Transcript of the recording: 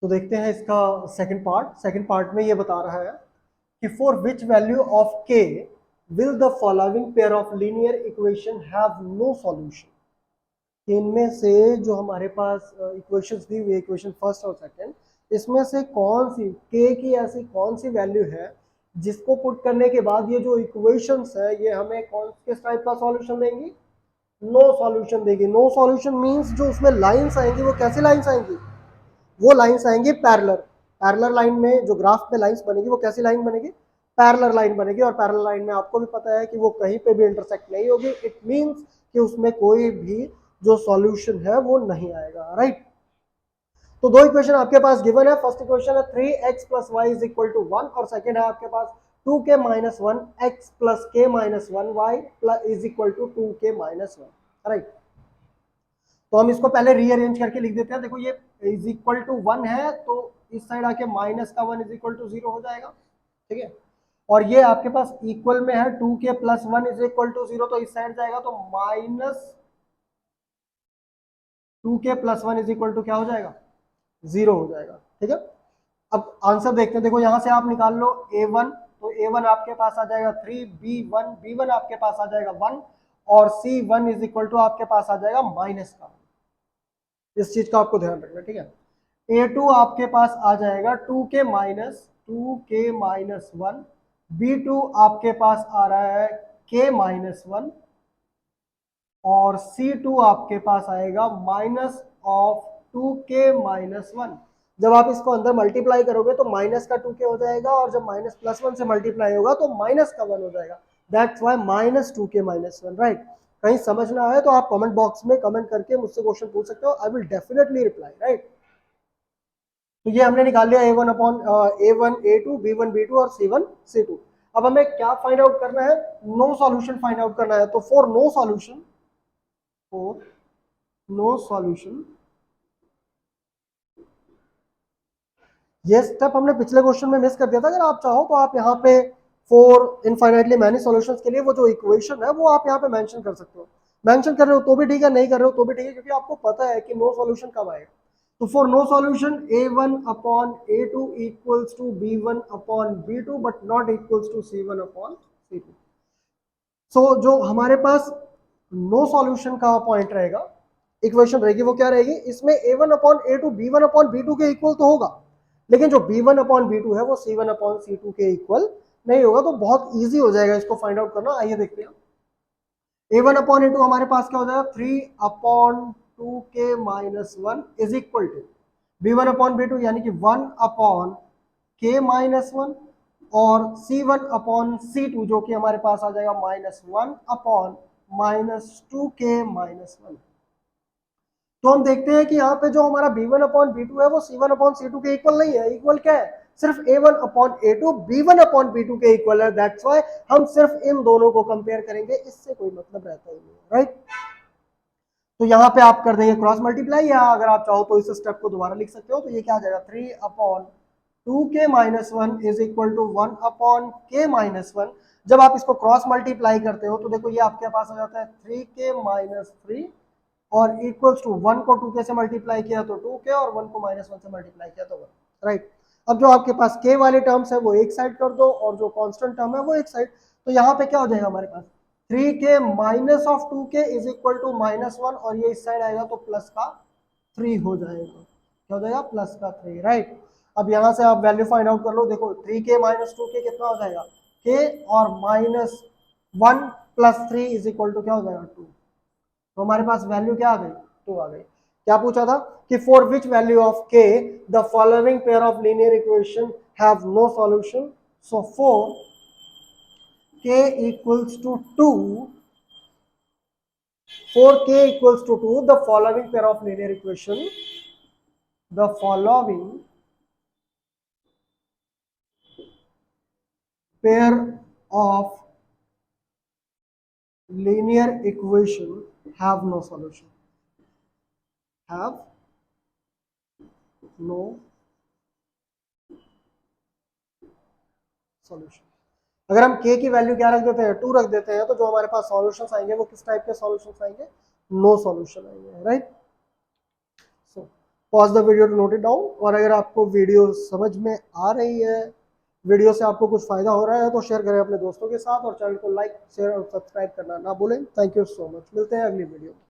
तो देखते हैं इसका सेकंड पार्ट में ये बता रहा है कि for which value of k will the following pair of linear equation have no solution. इनमें से जो हमारे पास इक्वेशंस दी हुई इक्वेशन फर्स्ट और सेकंड, इसमें से कौन सी के की ऐसी कौन सी वैल्यू है जिसको पुट करने के बाद ये जो इक्वेशंस है ये हमें कौन किस टाइप का सॉल्यूशन देंगी? नो सॉल्यूशन देगी। नो सॉल्यूशन मींस जो उसमें लाइंस आएंगी वो कैसी लाइंस आएंगी? वो लाइंस आएंगी पैरेलल। पैरेलल लाइन में जो ग्राफ पे लाइंस बनेगी वो कैसी लाइन बनेगी? पैरेलल लाइन बनेगी। और पैरेलल लाइन में आपको भी पता है कि वो कहीं पे भी इंटरसेक्ट नहीं होगी। इट मींस कि उसमें कोई भी जो सॉल्यूशन है वो नहीं आएगा, राइट। तो दो इक्वेशन आपके पास गिवन है। फर्स्ट इक्वेशन है 3x plus y is equal to 1 और सेकेंड है आपके पास 2k minus 1 x plus k minus 1 y is equal to 2k minus 1, right. तो हम इसको पहले रीअरेंज करके लिख देते हैं। देखो ये इज इक्वल टू 1 है तो इस साइड आके माइनस का 1 इज इक्वल टू 0 हो जाएगा, ठीक है। और ये आपके पास इक्वल में है 2k plus 1 is equal to 0 तो इस साइड जाएगा तो minus 2k plus 1 is equal to क्या हो जाएगा? 0 हो जाएगा, ठीक है। अब आंसर देखते हैं। देखो यहां से आप निकाल लो a1, तो a1 आपके पास आ जाएगा 3, b1 आपके पास आ जाएगा 1 और c1 इज इक्वल टू आपके पास आ जाएगा माइनस का। इस चीज का आपको ध्यान रखना, ठीक है। a2 आपके पास आ जाएगा 2k माइनस 1, b2 आपके पास आ रहा है k माइनस 1 और c2 आपके पास आएगा माइनस ऑफ 2k माइनस 1। जब आप इसको अंदर मल्टीप्लाई करोगे तो माइनस का 2k हो जाएगा और जब माइनस प्लस 1 से मल्टीप्लाई होगा तो माइनस का 1 हो जाएगा। That's why minus 2k minus 1, right. कहीं समझना है तो आप कमेंट बॉक्स में कमेंट करके मुझसे क्वेश्चन पूछ सकते हो। I will definitely reply, right. तो ये हमने निकाल लिया a1 upon a1 a2 b1 b2 और c1 c2। अब हमें क्या फाइंड आउट करना है? नो सॉल्यूशन फाइंड आउट करना है। तो फॉर नो सॉल्यूशन ये स्टेप हमने पिछले क्वेश्चन में मिस कर दिया था। अगर आप चाहो तो आप यहाँ पे फॉर इनफाइनाइटली मैनी सॉल्यूशंस के लिए वो जो इक्वेशन है वो आप यहाँ पे मेंशन कर सकते हो। मेंशन कर रहे हो तो भी ठीक है, नहीं कर रहे हो तो भी ठीक है, क्योंकि आपको पता है कि नो सॉल्यूशन कब आएगा। तो for no solution a1 upon a2 equals to b1 upon b2 but not equals to c1 upon c2। So जो हमारे पास नो सॉल्यूशन का पॉइंट रहेगा, इक्वेशन रहेगी, वो क्या रहेगी? इसमें a1 upon a2 b1 upon b2 के इक्वल तो होगा, लेकिन जो b1 अपॉन b2 है वो c1 अपॉन c2 के इक्वल नहीं होगा। तो बहुत इजी हो जाएगा इसको फाइंड आउट करना। आइए देखते हैं। a1 अपॉन a2 हमारे पास क्या हो जाएगा? 3 upon 2k minus 1 is equal to b1 upon b2 यानी कि 1 अपॉन k माइनस 1 और c1 अपॉन c2 जो कि हमारे पास आ जाएगा minus 1 upon minus 2k minus 1। तो हम देखते हैं कि यहाँ पे जो हमारा b1 अपॉन b2 है वो c1 अपॉन c2 के इक्वल नहीं है। इक्वल क्या है? सिर्फ a1 upon a2 b1 upon b2 के इक्वल है। दैट्स व्हाई हम सिर्फ इन दोनों को कंपेयर करेंगे, इससे कोई मतलब रहता ही नहीं, राइट। तो यहाँ पे आप कर देंगे क्रॉस मल्टीप्लाई, या अगर आप चाहो तो इस स्टेप को दोबारा लिख सकते हो। तो ये क्या आ जाएगा? 3 upon 2k minus 1 is equal to 1 upon k minus 1। जब आप इसको क्रॉस मल्टीप्लाई करते हो तो देखो ये आपके पास आ जाता है 3k माइनस 3 और इक्वल्स टू 1 को 2k से मल्टीप्लाई किया तो 2k और 1 को माइनस 1 से मल्टीप्लाई किया तो 1, राइट। अब जो आपके पास k वाले टर्म्स है वो एक साइड कर दो और जो कांस्टेंट टर्म है वो एक साइड। तो यहाँ पे क्या हो जाएगा हमारे पास? 3k minus of 2k is equal to minus 1 और ये इस साइड आएगा तो प्लस का 3 हो जाएगा। क्या हो जाएगा? प्लस का 3, राइट। अब यहाँ से आप वैल्यू फाइंड आउट कर लो। देखो 3k माइनस 2k कितना हो जाएगा? k और minus 1 plus 3 is equal to क्या हो जाएगा? 2। तो हमारे पास वैल्यू क्या आ गई? 2 आ गई। क्या पूछा था? कि for which value of k the following pair of linear equation have no solution. So for k equals to 2, for k equals to 2 the following pair of linear equation, the following pair of linear equation have no solution, have no solution। अगर हम k की value क्या रख देते हैं? 2 रख देते हैं तो जो हमारे पास सॉल्यूशंस आएंगे वो किस टाइप के सॉल्यूशंस आएंगे? नो सॉल्यूशन आएंगे, right. So pause the video to note it down. और अगर आपको वीडियो समझ में आ रही है, वीडियो से आपको कुछ फायदा हो रहा है, तो शेयर करें अपने दोस्तों के साथ और चैनल को लाइक शेयर और सब्सक्राइब करना ना भूलें। थैंक यू सो मच, मिलते हैं अगली वीडियो में।